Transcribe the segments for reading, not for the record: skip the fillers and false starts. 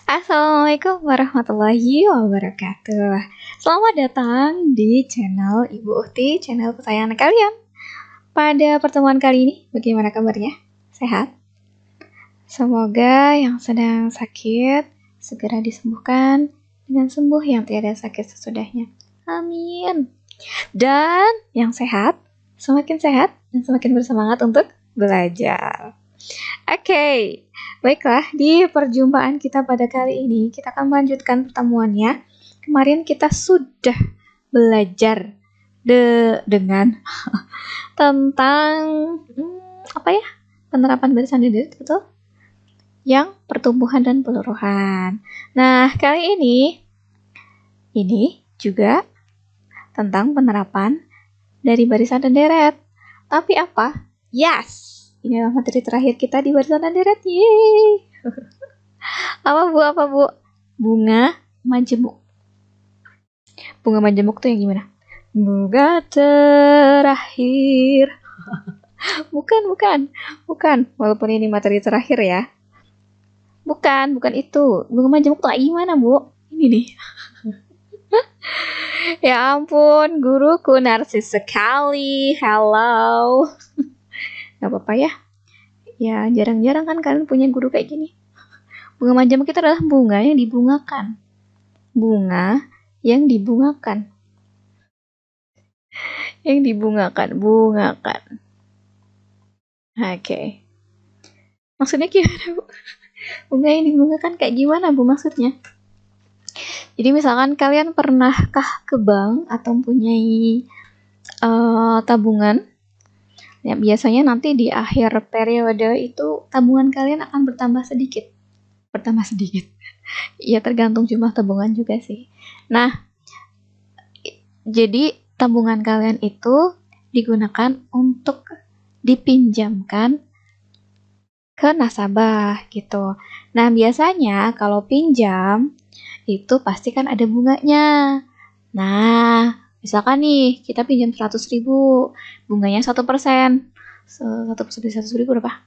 Assalamualaikum warahmatullahi wabarakatuh. Selamat datang di channel Ibu Uhti, channel kesayangan kalian. Pada pertemuan kali ini, bagaimana kabarnya? Sehat? Semoga yang sedang sakit segera disembuhkan dengan sembuh yang tiada sakit sesudahnya. Amin. Dan yang sehat, semakin sehat dan semakin bersemangat untuk belajar. Oke, baiklah, di perjumpaan kita pada kali ini kita akan melanjutkan pertemuannya. Kemarin kita sudah belajar dengan tentang penerapan barisan deret, betul? Yang pertumbuhan dan peluruhan. Nah, kali ini juga tentang penerapan dari barisan dan deret. Tapi apa? Yes! Ini adalah materi terakhir kita di barisan dan deret. Yeay! Apa bu? Bunga majemuk. Bunga majemuk tuh yang gimana? Bunga terakhir. Bukan. Walaupun ini materi terakhir ya. Bukan itu. Bunga majemuk tuh gimana, Bu? Ini nih. Ya ampun, guruku narsis sekali. Hello. Gak apa-apa ya. Ya, jarang-jarang kan kalian punya guru kayak gini. Bunga majemuk itu adalah bunga yang dibungakan. Bunga yang dibungakan. Bungakan. Oke. Maksudnya gimana, Bu? Bunga yang dibungakan kayak gimana, Bu, maksudnya? Jadi misalkan kalian pernahkah ke bank atau mempunyai tabungan? Ya, biasanya nanti di akhir periode itu tabungan kalian akan bertambah sedikit. Ya tergantung jumlah tabungan juga sih. Nah, jadi tabungan kalian itu digunakan untuk dipinjamkan ke nasabah gitu. Nah, biasanya kalau pinjam itu pasti kan ada bunganya. Nah, misalkan nih kita pinjam 100.000, bunganya 1%. 1% dari 100.000 berapa?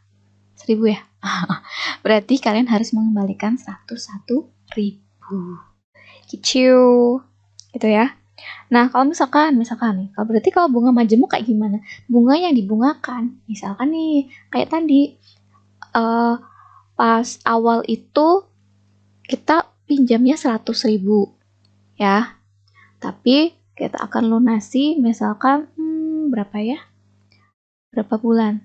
1.000 ya? Berarti kalian harus mengembalikan 101.000. Gitu ya. Nah, kalau misalkan nih, berarti kalau bunga majemuk kayak gimana? Bunga yang dibungakan. Misalkan nih, kayak tadi pas awal itu kita pinjamnya 100.000 ya. Tapi kita akan lunasi misalkan berapa ya? Berapa bulan?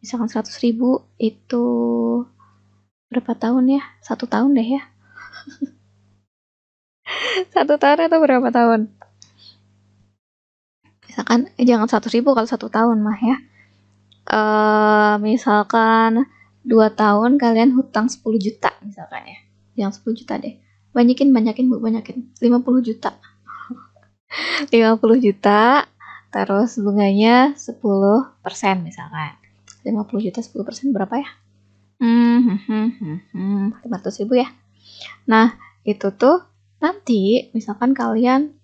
Misalkan 100.000 itu berapa tahun ya? 1 tahun deh ya. 1 tahun atau berapa tahun? Misalkan jangan 100.000 kalau 1 tahun mah ya. Misalkan 2 tahun kalian hutang 10 juta misalkan ya. Jangan 10 juta deh. Banyakin Bu, 50 juta. 50 juta, terus bunganya 10% misalkan. 50 juta 10% berapa ya? 500.000 ya. Nah, itu tuh nanti misalkan kalian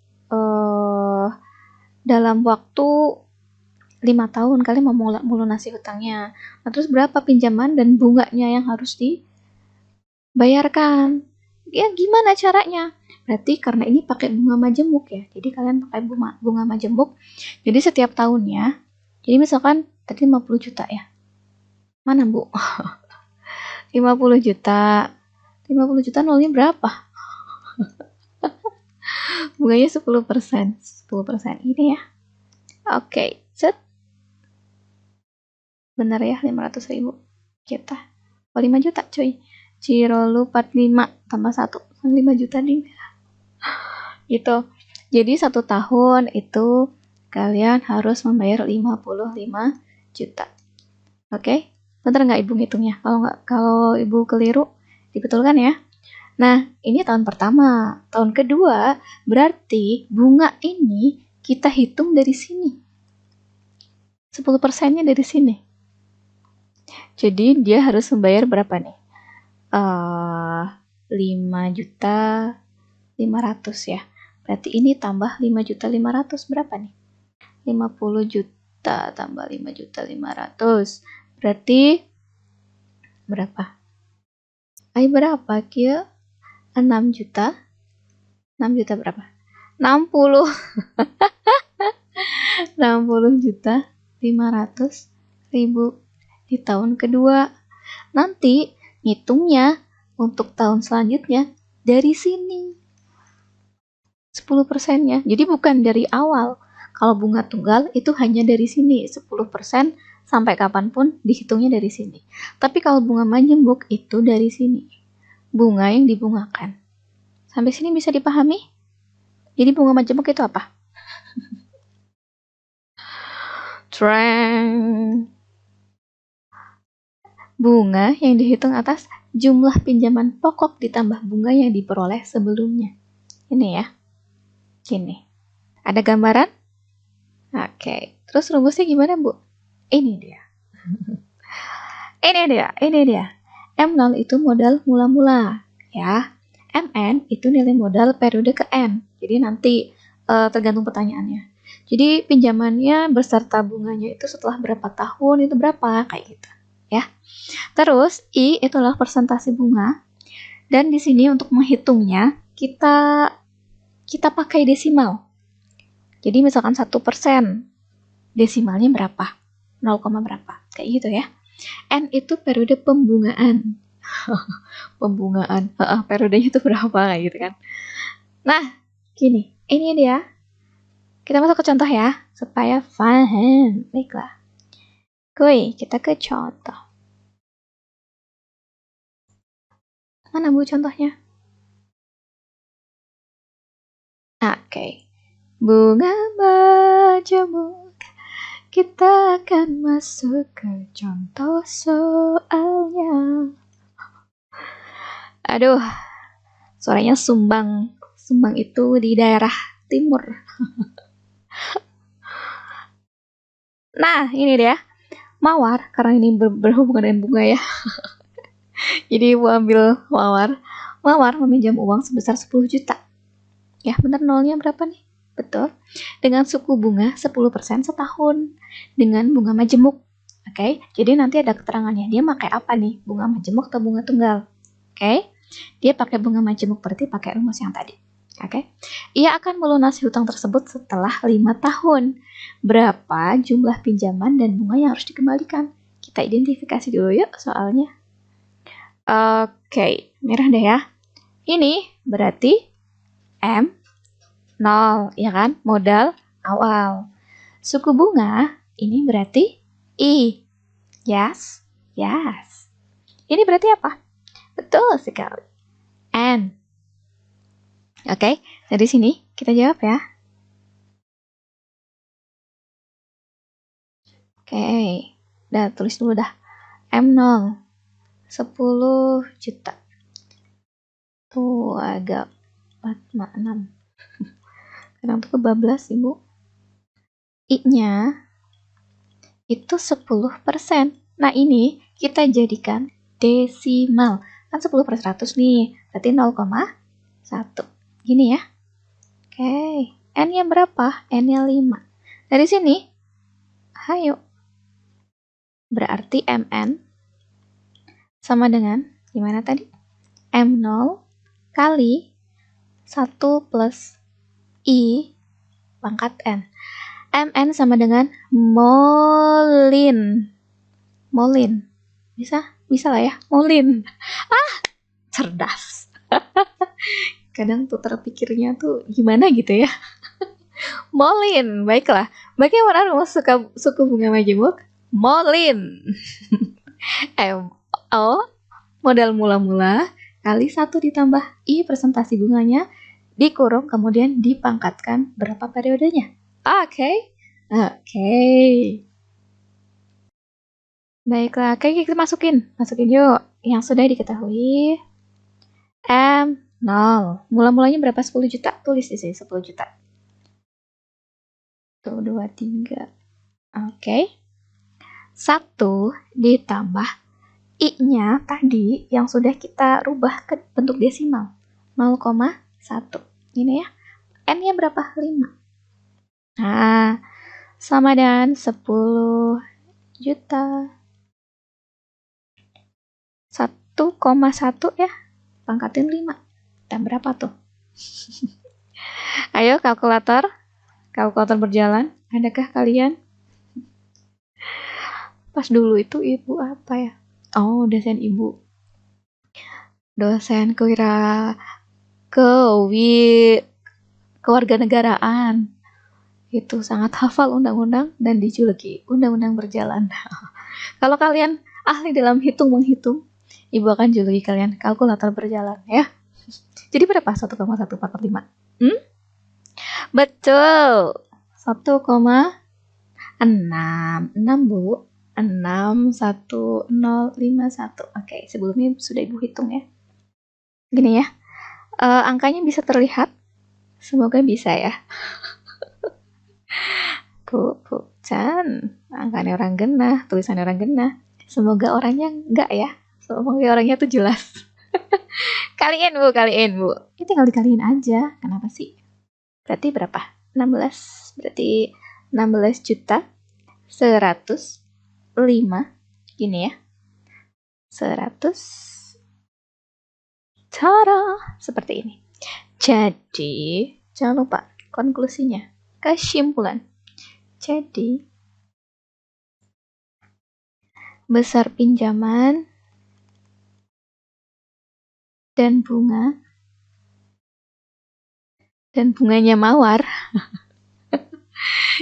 dalam waktu 5 tahun kalian mau melunasi hutangnya. Nah, terus berapa pinjaman dan bunganya yang harus dibayarkan? Ya, gimana caranya? Berarti karena ini pakai bunga majemuk ya. Jadi kalian pakai bunga majemuk. Jadi setiap tahunnya, jadi misalkan tadi 50 juta ya. Mana, Bu? 50 juta. 50 juta nolnya berapa? Bunganya 10%. 10% ini ya. Oke, set. Benar ya, 500.000 kita. Oh, 5 juta cuy. Cirolu 45 tambah 1. 5 juta ding. Gitu. Jadi 1 tahun itu kalian harus membayar 55 juta. Oke? Bener nggak Ibu ngitungnya? Kalau Ibu keliru, dibetulkan ya. Nah, ini tahun pertama. Tahun kedua, berarti bunga ini kita hitung dari sini. 10%-nya dari sini. Jadi dia harus membayar berapa nih? 5.500.000 ya. Berarti ini tambah 5.500.000 berapa nih? 50 juta tambah 5.500.000. Berarti berapa? Berapa kia? 6 juta. 6 juta berapa? 60. 60 juta 500.000 di tahun kedua. Nanti ngitungnya untuk tahun selanjutnya dari sini 10%-nya. Jadi bukan dari awal. Kalau bunga tunggal itu hanya dari sini 10%, sampai kapanpun dihitungnya dari sini. Tapi kalau bunga majemuk itu dari sini. Bunga yang dibungakan. Sampai sini bisa dipahami? Jadi bunga majemuk itu apa? Treng. Bunga yang dihitung atas jumlah pinjaman pokok ditambah bunga yang diperoleh sebelumnya. Ini ya. Gini. Ada gambaran? Oke. Terus rumusnya gimana, Bu? Ini dia. Ini dia. M0 itu modal mula-mula, ya. MN itu nilai modal periode ke N. Jadi nanti tergantung pertanyaannya. Jadi pinjamannya beserta bunganya itu setelah berapa tahun itu berapa, kayak gitu, ya. Terus I itulah persentase bunga. Dan di sini untuk menghitungnya kita pakai desimal. Jadi misalkan 1%, desimalnya berapa? 0, berapa? Kayak gitu ya. N itu periode pembungaan. Pembungaan. Periodenya itu berapa kayak gitu kan. Nah, gini. Ini dia. Kita masuk ke contoh ya, supaya paham. Baiklah. Kuy, kita ke contoh. Mana Bu contohnya? Oke. Bunga majemuk. Kita akan masuk ke contoh soalnya. Aduh, suaranya sumbang. Sumbang itu di daerah timur. Nah, ini dia. Mawar, karena ini berhubungan dengan bunga ya. Jadi ibu ambil mawar. Mawar meminjam uang sebesar 10 juta. Ya, benar nolnya berapa nih? Betul. Dengan suku bunga 10% setahun. Dengan bunga majemuk. Oke, jadi nanti ada keterangannya. Dia pakai apa nih? Bunga majemuk atau bunga tunggal? Oke, dia pakai bunga majemuk berarti pakai rumus yang tadi. Oke, ia akan melunasi hutang tersebut setelah 5 tahun. Berapa jumlah pinjaman dan bunga yang harus dikembalikan? Kita identifikasi dulu yuk soalnya. Oke, merah deh ya. Ini berarti M0, ya kan? Modal awal. Suku bunga ini berarti I. Yes. Ini berarti apa? Betul sekali. N. Oke, dari sini kita jawab ya. Oke, udah tulis dulu dah. M0, 10 juta. Tuh agak 4,6. Kadang tuh kebablas ibu. I-nya itu 10%. Nah ini kita jadikan desimal. Kan 10 per 100 nih, berarti 0,1. Gini ya. Oke, N-nya berapa? N-nya 5. Dari sini, ayo. Berarti MN sama dengan, gimana tadi? M0 kali 1 plus I pangkat N. MN sama dengan molin. Bisa lah ya, molin. Cerdas. Kadang tuh terpikirnya tuh gimana gitu ya. Molin, baiklah. Bagaimana rumus suku bunga majemuk? Molin. M-O modal mula-mula kali 1 ditambah I presentasi bunganya dikurung kemudian dipangkatkan berapa periodenya. Oke. Baiklah, oke kita masukin yuk. Yang sudah diketahui M0. Mula-mulanya berapa? 10 juta. Tulis di sini 10 juta. 1, 2, 3. Oke. 1 ditambah I-nya tadi yang sudah kita rubah ke bentuk desimal. 0,1. Ini ya. N-nya berapa? 5. Nah, sama dengan 10 juta. 1,1 ya. Pangkatin 5. juta. Berapa tuh? Ayo kalkulator berjalan. Adakah kalian? Pas dulu itu ibu apa ya? Oh, dosen ibu. Dosen kewarganegaraan. Itu sangat hafal undang-undang dan dijuluki undang-undang berjalan. Kalau kalian ahli dalam menghitung, ibu akan juluki kalian kalkulator berjalan ya. Jadi berapa 1,1445? Betul. 1,6 Bu. 61051. Oke, sebelumnya sudah ibu hitung ya. Gini ya. Angkanya bisa terlihat. Semoga bisa ya. Bu Chan, angkanya orang genah, tulisannya orang genah. Semoga orangnya enggak ya. Semoga orangnya tuh jelas. Kaliin Bu. Ini tinggal dikaliin aja. Kenapa sih? Berarti berapa? 16. Berarti 16 juta 105 gini ya. 100 cara seperti ini. Jadi, jangan lupa konklusinya, kesimpulan. Jadi, besar pinjaman dan bunganya mawar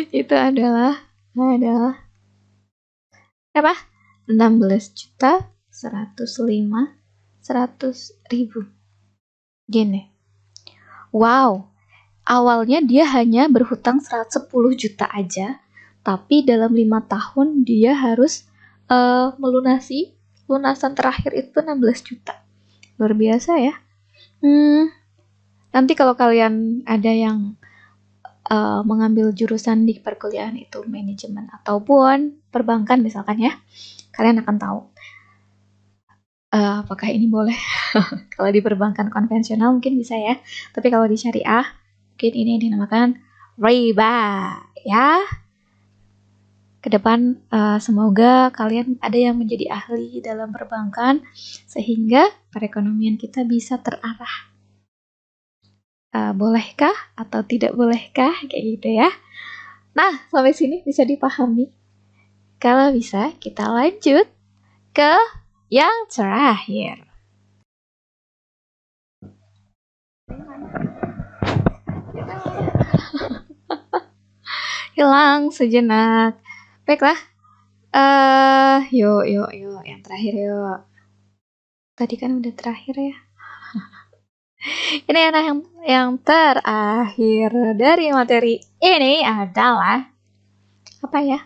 itu adalah apa? 16 juta 100.000. Gini. Wow. Awalnya dia hanya berhutang 110 juta aja, tapi dalam 5 tahun dia harus melunasi lunasan terakhir itu 16 juta. Luar biasa ya. Nanti kalau kalian ada yang mengambil jurusan di perkuliahan itu manajemen ataupun perbankan misalkan ya, kalian akan tahu apakah ini boleh. Kalau di perbankan konvensional mungkin bisa ya, tapi kalau di syariah mungkin ini dinamakan riba ya. Kedepan semoga kalian ada yang menjadi ahli dalam perbankan sehingga perekonomian kita bisa terarah. Bolehkah atau tidak bolehkah kayak gitu ya. Nah, sampai sini bisa dipahami. Kalau bisa kita lanjut ke yang terakhir. Hilang sejenak. Baiklah. Yuk yang terakhir yuk. Tadi kan udah terakhir ya. Ini yang terakhir dari materi ini adalah apa ya?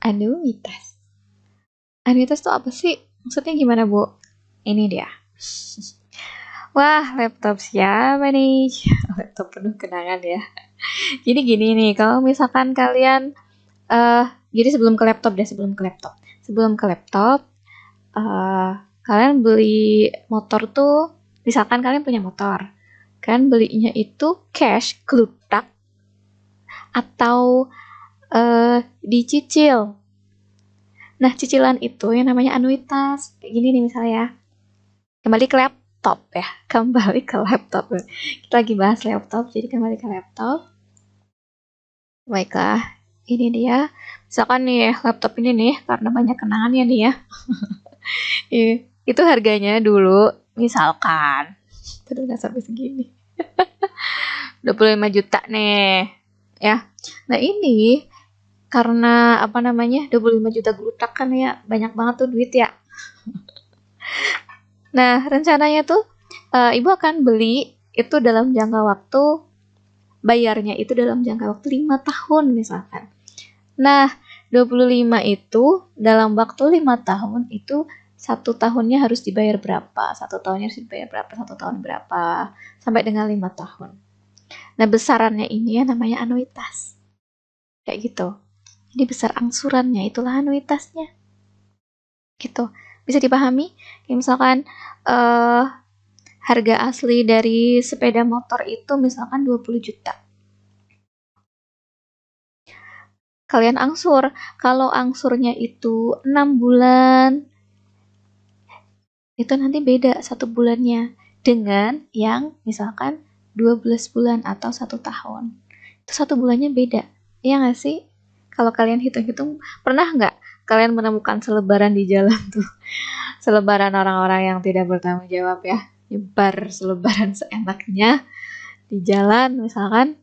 Anuitas. Anuitas itu apa sih? Maksudnya gimana, Bu? Ini dia. Wah, laptop siapa nih? Laptop penuh kenangan ya. Jadi gini nih, kalau misalkan kalian jadi sebelum ke laptop, kalian beli motor tuh, misalkan kalian punya motor, kalian belinya itu cash, glutak, atau dicicil. Nah, cicilan itu yang namanya anuitas. Kayak gini nih misalnya ya. Kembali ke laptop. Kita lagi bahas laptop, jadi kembali ke laptop. Baiklah, ini dia. Misalkan nih laptop ini nih, karena banyak kenangannya nih ya. Itu harganya dulu, misalkan. Terus nggak sampai segini. 25 juta nih. Ya. Nah ini, karena 25 juta glutak kan ya, banyak banget tuh duit ya. Nah, rencananya tuh, ibu akan beli itu dalam jangka waktu, bayarnya itu dalam jangka waktu 5 tahun misalkan. Nah, 25 itu dalam waktu 5 tahun itu 1 tahunnya harus dibayar berapa, 1 tahun berapa, sampai dengan 5 tahun. Nah, besarannya ini ya namanya anuitas. Kayak gitu. Jadi besar angsurannya itulah anuitasnya. Gitu. Bisa dipahami? Ya, misalkan harga asli dari sepeda motor itu misalkan 20 juta. Kalian angsur. Kalau angsurnya itu 6 bulan, itu nanti beda 1 bulannya. dengan yang misalkan 12 bulan atau 1 tahun. Itu 1 bulannya beda. Iya nggak sih? Kalau kalian hitung-hitung, pernah nggak kalian menemukan selebaran di jalan tuh? Selebaran orang-orang yang tidak bertanggung jawab ya. Nyebar selebaran seenaknya di jalan misalkan.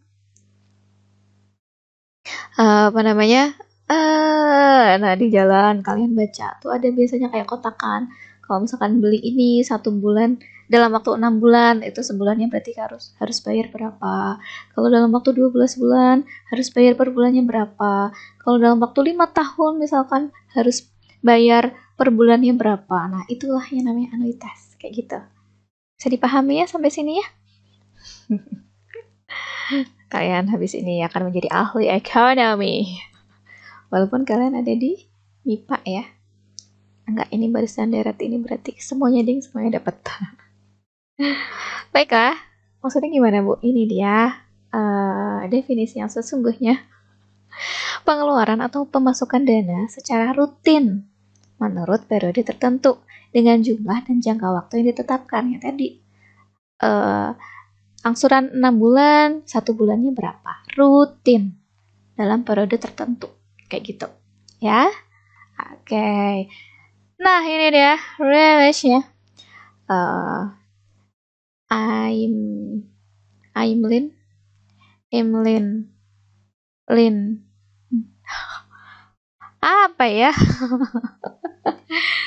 Nah di jalan kalian baca tuh ada biasanya kayak kotakan. Kalau misalkan beli ini 1 bulan dalam waktu 6 bulan, itu sebulannya berarti harus bayar berapa. Kalau dalam waktu 12 bulan harus bayar per bulannya berapa. Kalau dalam waktu 5 tahun misalkan harus bayar per bulannya berapa. Nah itulah yang namanya anuitas kayak gitu. Bisa dipahami ya sampai sini ya? Kalian habis ini akan menjadi ahli ekonomi. Walaupun kalian ada di MIPA ya. Enggak, ini barisan darat, ini berarti semuanya ding, semuanya dapat. Baiklah, maksudnya gimana Bu? Ini dia definisi yang sesungguhnya. Pengeluaran atau pemasukan dana secara rutin menurut periode tertentu dengan jumlah dan jangka waktu yang ditetapkan. Ya tadi, angsuran 6 bulan, 1 bulannya berapa? Rutin dalam periode tertentu. Kayak gitu. Ya. Oke. Nah, ini dia relation-nya. I'm Lin. Apa ya?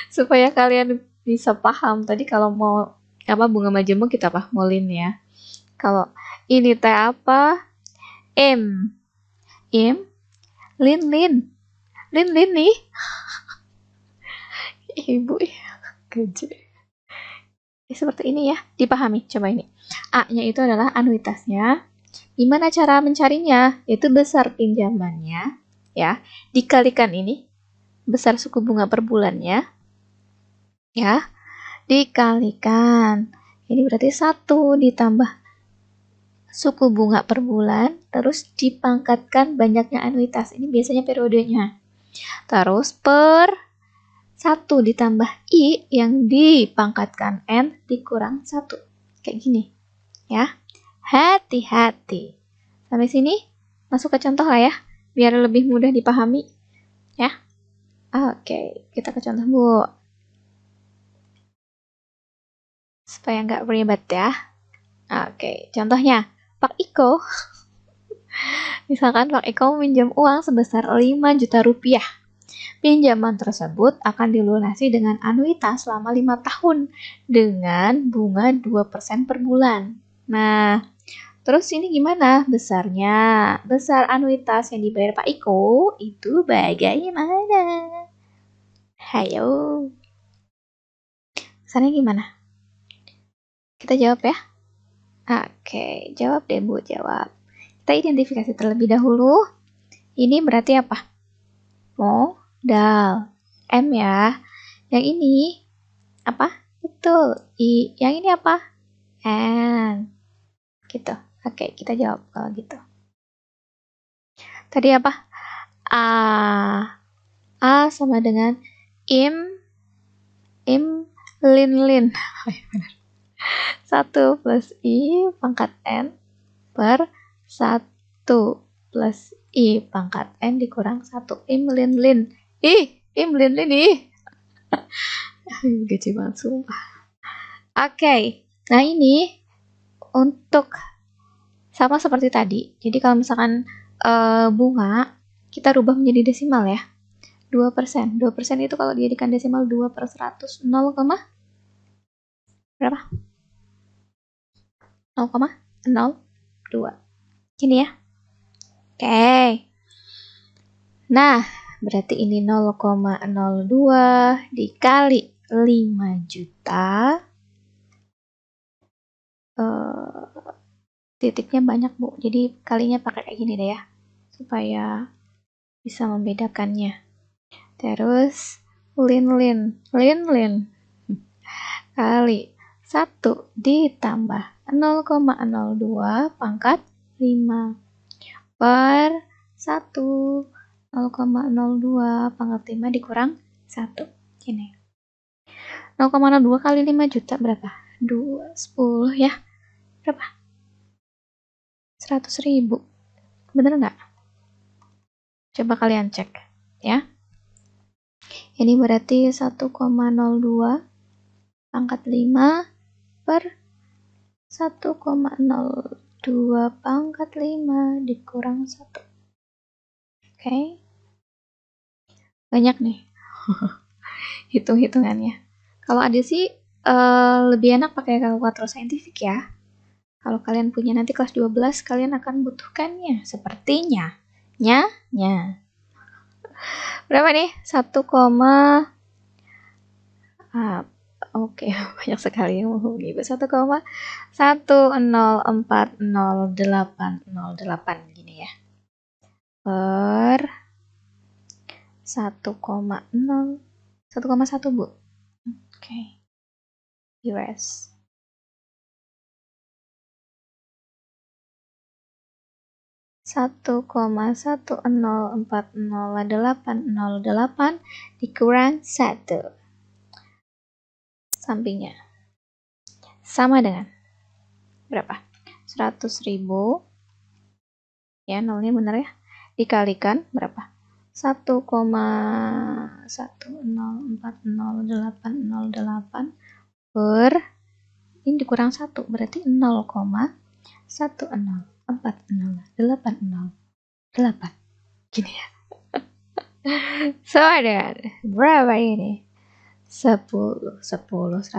Supaya kalian bisa paham. Tadi kalau mau apa bunga majemuk kita apa? Molin ya. Kalau ini teh apa? Lin nih. Ibu ya, gaje. Seperti ini ya, dipahami. Coba ini. A-nya itu adalah anuitasnya. Gimana cara mencarinya? Itu besar pinjamannya, ya. Dikalikan ini besar suku bunga per bulannya, ya. Dikalikan. Ini berarti 1 ditambah suku bunga per bulan, terus dipangkatkan banyaknya anuitas. Ini biasanya periodenya. Terus per 1 ditambah I yang dipangkatkan N dikurang 1. Kayak gini. Ya. Hati-hati. Sampai sini masuk ke contoh lah ya. Biar lebih mudah dipahami. Ya. Oke. Kita ke contoh Bu. Supaya nggak ribet ya. Oke. Contohnya. Pak Iko. Misalkan Pak Iko minjam uang sebesar 5 juta rupiah. Pinjaman tersebut akan dilunasi dengan anuitas selama 5 tahun dengan bunga 2% per bulan. Nah, terus ini gimana besarnya? Besar anuitas yang dibayar Pak Iko itu bagaimana? Hayo. Besarnya gimana? Kita jawab ya. Oke, jawab deh Bu, jawab. Kita identifikasi terlebih dahulu. Ini berarti apa? Modal. M ya. Yang ini apa? Betul. I. Yang ini apa? N. Gitu. Oke, kita jawab kalau gitu. Tadi apa? A. A sama dengan lin. 1 plus I pangkat N per 1 plus I pangkat N dikurang 1. Im lin. Im lin ih. Gaji banget sumpah. Oke. Nah ini untuk sama seperti tadi. Jadi kalau misalkan bunga kita rubah menjadi desimal ya. 2%. 2% itu kalau dijadikan desimal 2 per 100 berapa? 0,02. Gini ya. Oke. Nah, berarti ini 0,02 dikali 5 juta. Titiknya banyak Bu. Jadi kalinya pakai kayak gini deh ya. Supaya bisa membedakannya. Terus lin kali 1 ditambah 0,02 pangkat 5 per 1. 0,02 pangkat 5 dikurang 1. Gini. 0,02 kali 5 juta berapa? 2, 10 ya. Berapa? 100.000. Bener nggak? Coba kalian cek ya. Ini berarti 1,02 pangkat 5 per 1,02 pangkat 5 dikurang 1. Oke. Banyak nih hitung-hitungannya. Kalau ada sih lebih enak pakai kalkulator saintifik ya. Kalau kalian punya nanti kelas 12, kalian akan butuhkannya. Sepertinya. Nya. Berapa nih? 1, oke, banyak sekali yang menghubungi. 1,1040808 gini ya. Per 1,1 Bu. Oke. US. 1,1040808 dikurang 1. Sampingnya sama dengan berapa? 100.000 ya, nolnya benar ya, dikalikan berapa? 1,1040808 per ini dikurang 1 berarti 0,1040808 gini ya. Sama dengan berapa ini? 10 100.000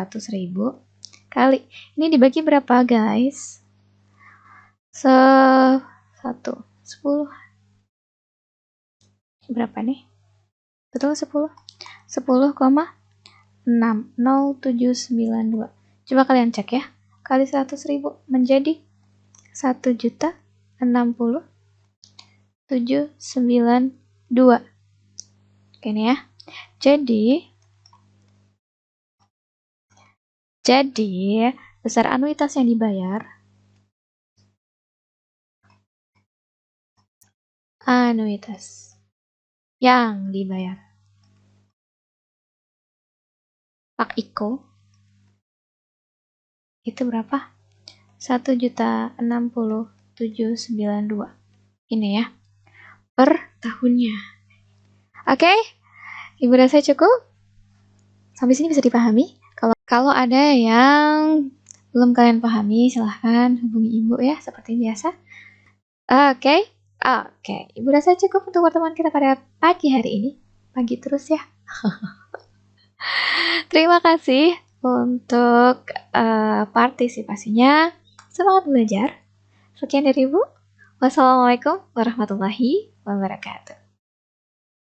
kali ini dibagi berapa guys? 10 berapa nih? Betul 10 10,60792. Coba kalian cek ya, kali 100.000 menjadi 1.060.792. Oke nih ya. Jadi besar anuitas yang dibayar Pak Iko itu berapa? 1.060.792 ini ya per tahunnya. Oke, Ibu rasa cukup? Sampai sini bisa dipahami? Kalau ada yang belum kalian pahami, silahkan hubungi Ibu ya, seperti biasa. Oke. Ibu rasa cukup untuk pertemuan kita pada pagi hari ini. Pagi terus ya. Terima kasih untuk partisipasinya. Semangat belajar. Sekian dari Ibu. Wassalamualaikum warahmatullahi wabarakatuh.